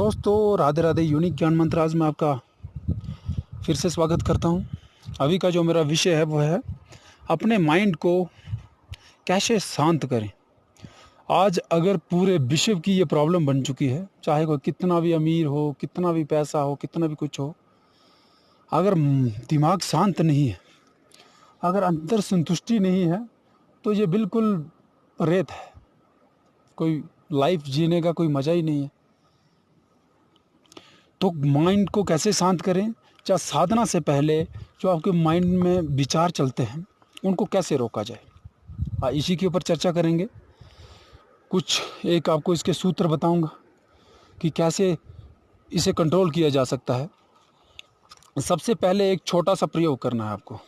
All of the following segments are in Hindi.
दोस्तों राधे राधे। यूनिक ज्ञान मंत्र आज मैं आपका फिर से स्वागत करता हूं। अभी का जो मेरा विषय है वो है अपने माइंड को कैसे शांत करें। आज अगर पूरे विश्व की ये प्रॉब्लम बन चुकी है, चाहे कोई कितना भी अमीर हो, कितना भी पैसा हो, कितना भी कुछ हो, अगर दिमाग शांत नहीं है, अगर अंतर संतुष्टि नहीं है, तो ये बिल्कुल रेत है। कोई लाइफ जीने का कोई मज़ा ही नहीं है। तो माइंड को कैसे शांत करें, या साधना से पहले जो आपके माइंड में विचार चलते हैं उनको कैसे रोका जाए, इसी के ऊपर चर्चा करेंगे। कुछ एक आपको इसके सूत्र बताऊंगा कि कैसे इसे कंट्रोल किया जा सकता है। सबसे पहले एक छोटा सा प्रयोग करना है आपको।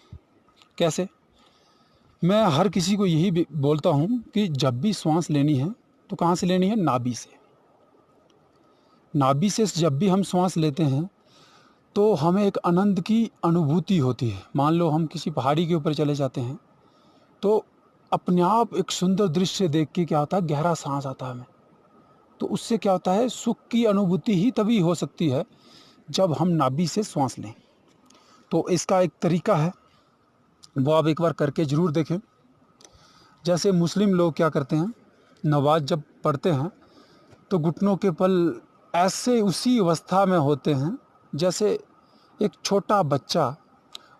कैसे? मैं हर किसी को यही बोलता हूँ कि जब भी श्वास लेनी है तो कहाँ से लेनी है? नाभि से। नाभि से जब भी हम श्वास लेते हैं तो हमें एक आनंद की अनुभूति होती है। मान लो हम किसी पहाड़ी के ऊपर चले जाते हैं तो अपने आप एक सुंदर दृश्य देख के क्या होता है, गहरा सांस आता है हमें। तो उससे क्या होता है, सुख की अनुभूति ही तभी हो सकती है जब हम नाभि से श्वास लें। तो इसका एक तरीका है, वो आप एक बार करके ज़रूर देखें। जैसे मुस्लिम लोग क्या करते हैं, नमाज जब पढ़ते हैं तो घुटनों के बल ऐसे उसी अवस्था में होते हैं जैसे एक छोटा बच्चा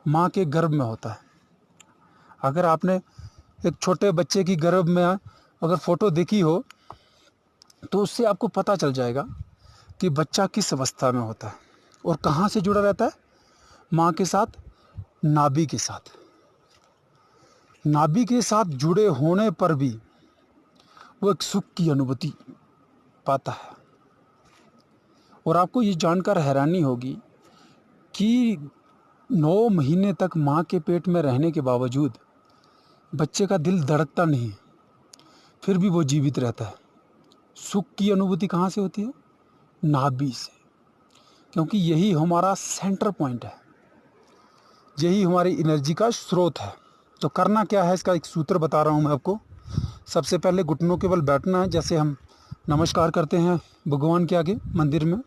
माँ के गर्भ में होता है। अगर आपने एक छोटे बच्चे की गर्भ में अगर फ़ोटो देखी हो तो उससे आपको पता चल जाएगा कि बच्चा किस अवस्था में होता है और कहाँ से जुड़ा रहता है, माँ के साथ, नाभि के साथ। नाभि के साथ जुड़े होने पर भी वो एक सुख की अनुभूति पाता है। और आपको ये जानकर हैरानी होगी कि 9 महीने तक माँ के पेट में रहने के बावजूद बच्चे का दिल धड़कता नहीं, फिर भी वो जीवित रहता है। सुख की अनुभूति कहाँ से होती है? नाभि से। क्योंकि यही हमारा सेंटर पॉइंट है, यही हमारी एनर्जी का स्रोत है। तो करना क्या है, इसका एक सूत्र बता रहा हूँ मैं आपको। सबसे पहले घुटनों के बल बैठना है, जैसे हम नमस्कार करते हैं भगवान के आगे मंदिर में,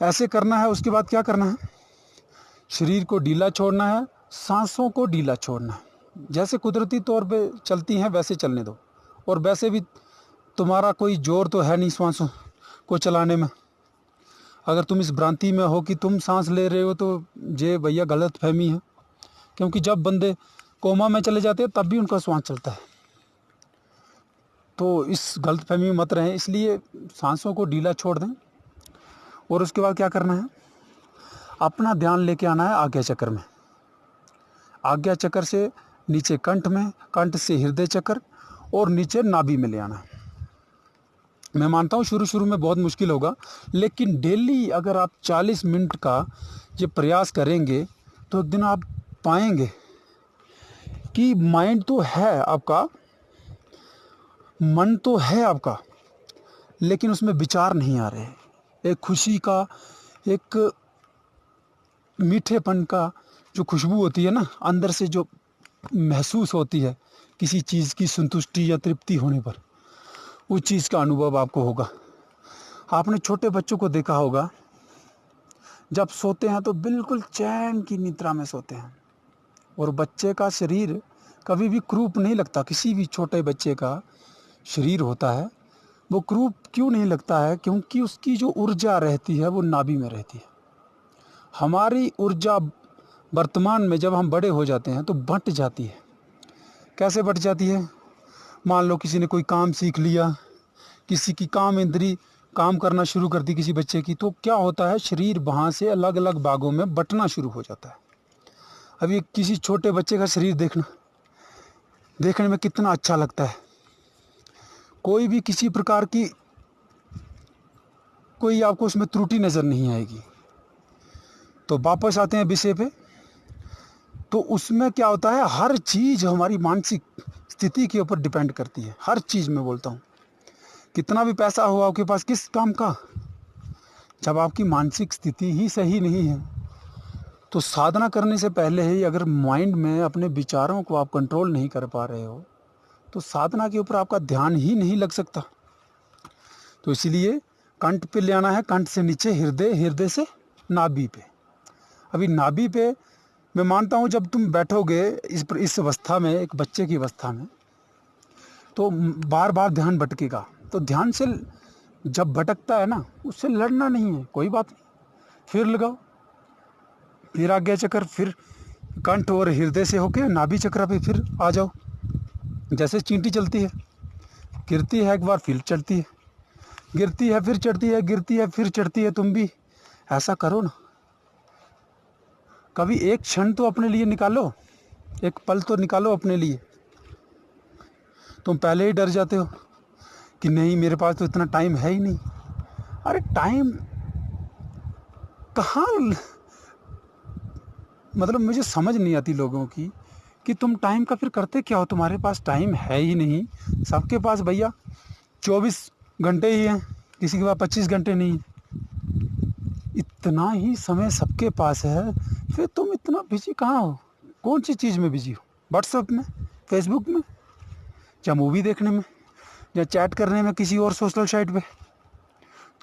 ऐसे करना है। उसके बाद क्या करना है, शरीर को ढीला छोड़ना है, सांसों को ढीला छोड़ना है। जैसे कुदरती तौर पे चलती हैं वैसे चलने दो। और वैसे भी तुम्हारा कोई जोर तो है नहीं सांसों को चलाने में। अगर तुम इस भ्रांति में हो कि तुम सांस ले रहे हो तो ये भैया गलत फहमी है। क्योंकि जब बंदे कोमा में चले जाते हैं तब भी उनका श्वास चलता है। तो इस गलत फहमी में मत रहें, इसलिए सांसों को ढीला छोड़ दें। और उसके बाद क्या करना है, अपना ध्यान लेके आना है आज्ञा चक्र में। आज्ञा चक्र से नीचे कंठ में, कंठ से हृदय चक्र और नीचे नाभि में ले आना है। मैं मानता हूँ शुरू में बहुत मुश्किल होगा, लेकिन डेली अगर आप 40 मिनट का ये प्रयास करेंगे तो एक दिन आप पाएंगे कि माइंड तो है आपका, मन तो है आपका, लेकिन उसमें विचार नहीं आ रहे। एक खुशी का, एक मीठेपन का जो खुशबू होती है ना, अंदर से जो महसूस होती है किसी चीज़ की संतुष्टि या तृप्ति होने पर, उस चीज़ का अनुभव आपको होगा। आपने छोटे बच्चों को देखा होगा, जब सोते हैं तो बिल्कुल चैन की निद्रा में सोते हैं। और बच्चे का शरीर कभी भी क्रूप नहीं लगता। किसी भी छोटे बच्चे का शरीर होता है वो क्रूप क्यों नहीं लगता है? क्योंकि उसकी जो ऊर्जा रहती है वो नाभि में रहती है। हमारी ऊर्जा वर्तमान में जब हम बड़े हो जाते हैं तो बंट जाती है। कैसे बंट जाती है? मान लो किसी ने कोई काम सीख लिया, किसी की काम इंद्री काम करना शुरू कर दी किसी बच्चे की, तो क्या होता है, शरीर वहाँ से अलग अलग भागों में बंटना शुरू हो जाता है। अभी किसी छोटे बच्चे का शरीर देखने में कितना अच्छा लगता है। कोई भी किसी प्रकार की कोई आपको उसमें त्रुटि नज़र नहीं आएगी। तो वापस आते हैं विषय पे। तो उसमें क्या होता है, हर चीज़ हमारी मानसिक स्थिति के ऊपर डिपेंड करती है। हर चीज़ में बोलता हूँ, कितना भी पैसा हो आपके पास, किस काम का? जब आपकी मानसिक स्थिति ही सही नहीं है। तो साधना करने से पहले ही अगर माइंड में अपने विचारों को आप कंट्रोल नहीं कर पा रहे हो, तो साधना के ऊपर आपका ध्यान ही नहीं लग सकता। तो इसीलिए कंठ पे ले आना है, कंठ से नीचे हृदय, हृदय से नाभि पे। अभी नाभि पे मैं मानता हूँ जब तुम बैठोगे इस अवस्था में, एक बच्चे की अवस्था में, तो बार बार ध्यान भटकेगा। तो ध्यान से जब भटकता है ना, उससे लड़ना नहीं है, कोई बात नहीं, फिर लगाओ, फिर आज्ञा चक्र, फिर कंठ और हृदय से होके नाभि चक्र पे फिर आ जाओ। जैसे चींटी चलती है, गिरती है एक बार फिर चढ़ती है, गिरती है फिर चढ़ती है, गिरती है फिर चढ़ती है। तुम भी ऐसा करो ना, कभी एक क्षण तो अपने लिए निकालो, एक पल तो निकालो अपने लिए। तुम पहले ही डर जाते हो कि नहीं मेरे पास तो इतना टाइम है ही नहीं। अरे टाइम कहाँ, मतलब मुझे समझ नहीं आती लोगों की कि तुम टाइम का फिर करते क्या हो। तुम्हारे पास टाइम है ही नहीं, सबके पास भैया 24 घंटे ही हैं, किसी के पास 25 घंटे नहीं है। इतना ही समय सबके पास है, फिर तुम इतना बिजी कहाँ हो? कौन सी चीज़ में बिजी हो? व्हाट्सएप में, फेसबुक में, या मूवी देखने में, या चैट करने में किसी और सोशल साइट पे?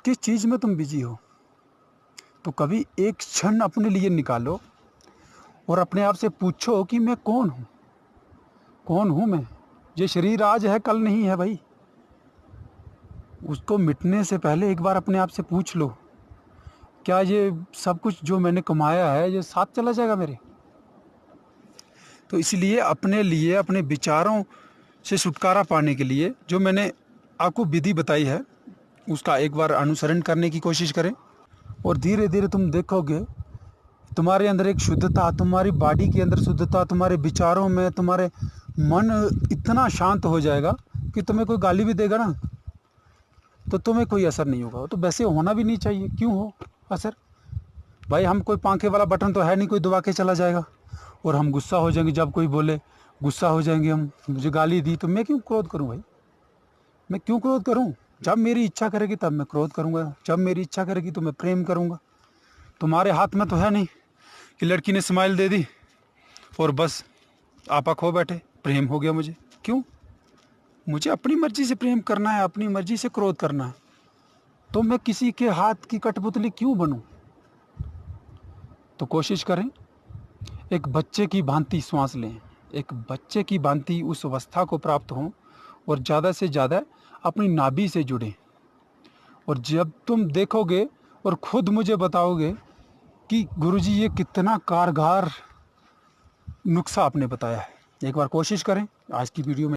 किस चीज़ में तुम बिजी हो? तो कभी एक क्षण अपने लिए निकालो और अपने आप से पूछो कि मैं कौन हूँ, कौन हूँ मैं? ये शरीर आज है, कल नहीं है भाई। उसको मिटने से पहले एक बार अपने आप से पूछ लो, क्या ये सब कुछ जो मैंने कमाया है ये साथ चला जाएगा मेरे? तो इसलिए अपने लिए, अपने विचारों से छुटकारा पाने के लिए जो मैंने आपको विधि बताई है, उसका एक बार अनुसरण करने की कोशिश करें, और धीरे धीरे तुम देखोगे तुम्हारे अंदर एक शुद्धता, तुम्हारी बॉडी के अंदर शुद्धता, तुम्हारे विचारों में, तुम्हारे मन इतना शांत हो जाएगा कि तुम्हें कोई गाली भी देगा ना तो तुम्हें कोई असर नहीं होगा। तो वैसे होना भी नहीं चाहिए, क्यों हो असर भाई? हम कोई पंखे वाला बटन तो है नहीं, कोई दबा के चला जाएगा। और हम गुस्सा हो जाएंगे, जब कोई बोले गुस्सा हो जाएंगे हम, मुझे गाली दी तो मैं क्यों क्रोध करूं भाई? मैं क्यों क्रोध करूं? जब मेरी इच्छा करेगी तब मैं क्रोध करूंगा, जब मेरी इच्छा करेगी तो मैं प्रेम करूंगा। तुम्हारे हाथ में तो है नहीं कि लड़की ने स्माइल दे दी और बस आपा खो बैठे, प्रेम हो गया मुझे। क्यों? मुझे अपनी मर्जी से प्रेम करना है, अपनी मर्जी से क्रोध करना है। तो मैं किसी के हाथ की कठपुतली क्यों बनूं? तो कोशिश करें एक बच्चे की भांति श्वास लें, एक बच्चे की भांति उस अवस्था को प्राप्त हों, और ज़्यादा से ज़्यादा अपनी नाभि से जुड़ें। और जब तुम देखोगे और खुद मुझे बताओगे कि गुरुजी ये कितना कारगर नुस्खा आपने बताया है, एक बार कोशिश करें। आज की वीडियो में